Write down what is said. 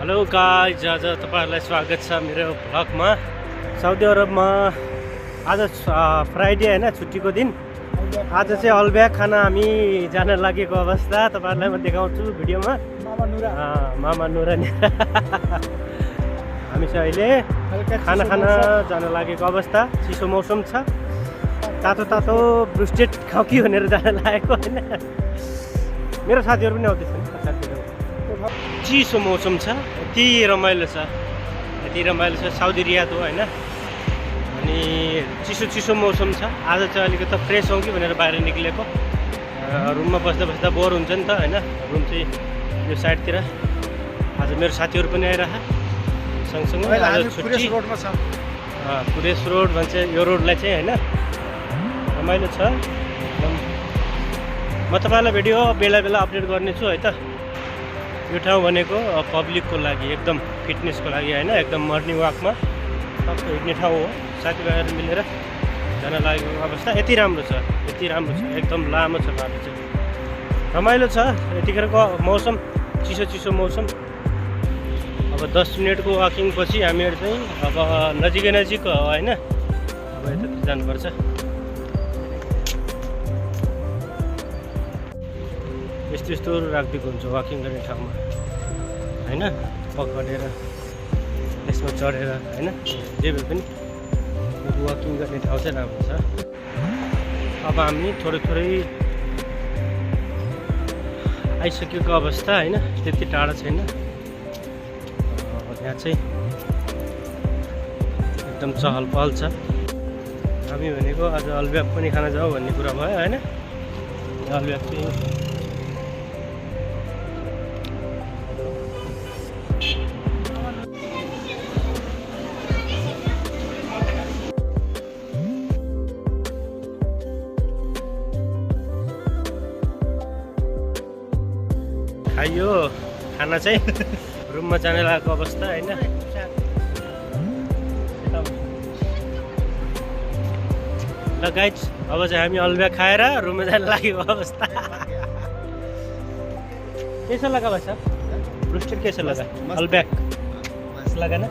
Hello guys, आज तपाईहरुलाई स्वागत छ मेरो भ्लगमा। साउदी अरबमा आज फ्राइडे हैन, छुट्टीको दिन। आज चाहिँ अलब्याक खाना हामी जान लागेको अवस्था तपाईहरुलाई म देखाउँछु भिडियोमा। मामा नुरा हामी चाहिँ अहिले खाना खान जान लागेको अवस्था। चिसो मौसम छ, तातो तातो ब्रुस्टेड खाऊ कि भनेर जान लागेको हैन। मेरो साथीहरु पनि आउँदैछन्। चिसो मौसम छ, यति रमाइलो छ, साउदी रियाद हो हैन। अनि चिसो चिसो मौसम छ। आज चाहिँ अलिकति फ्रेस हौँ कि भनेर बाहिर निक्लेको। रुममा बस्दा बस्दा बोर हुन्छ नि त हैन। रुम चाहिँ यो साइडतिर। आज मेरो साथीहरु पनि आइरह सँगसँगै। आज छुट्टी रोडमा छ। पुरेस रोड भन्छ यो रोडलाई चाहिँ हैन। रमाइलो छ। म तपाईहरुलाई भिडियो बेला बेला अपडेट गर्नेछु है त। यो ठाउँ भनेको पब्लिकको लागि, एकदम फिटनेसको लागि हैन, एकदम मर्निङ वाकमा टक्क हिँड्ने ठाउँ हो। साथीभाइहरू मिलेर जान लागेको अवस्था। यति राम्रो छ, एकदम लामो छ बाटो चाहिँ, रमाइलो छ। यतिखेरको मौसम चिसो चिसो मौसम। अब 10 मिनटको वाकिङ पछि हामीहरू चाहिँ अब नजिक हैन, अब यतातिर जानुपर्छ। यस्तो राखिदिएको हुन्छ वाकिङ गर्ने ठाउँमा हैन। पकडेर यसमा चढेर हैन, जे भए पनि वाकिङ गर्ने ठाउँ चाहिँ राम्रो छ। अब हामी थोरै आइसकेको अवस्था हैन, त्यति टाढा छैन। यहाँ चाहिँ एकदम चहल पहल छ। हामी भनेको आज अलब्याक पनि खान जाउँ भन्ने कुरा भयो हैन। अलब्याक चाहिँ खाइयो खाना चाहिँ रुममा जाने लागेको अवस्था हैन। ल गाइज, अब चाहिँ हामी अलब्याक खाएर रुममा जान लागेको अवस्था। कैसा लगा भाई साहब? ब्रुस्टेड कैसा लगा? अलब्याक लगा ना?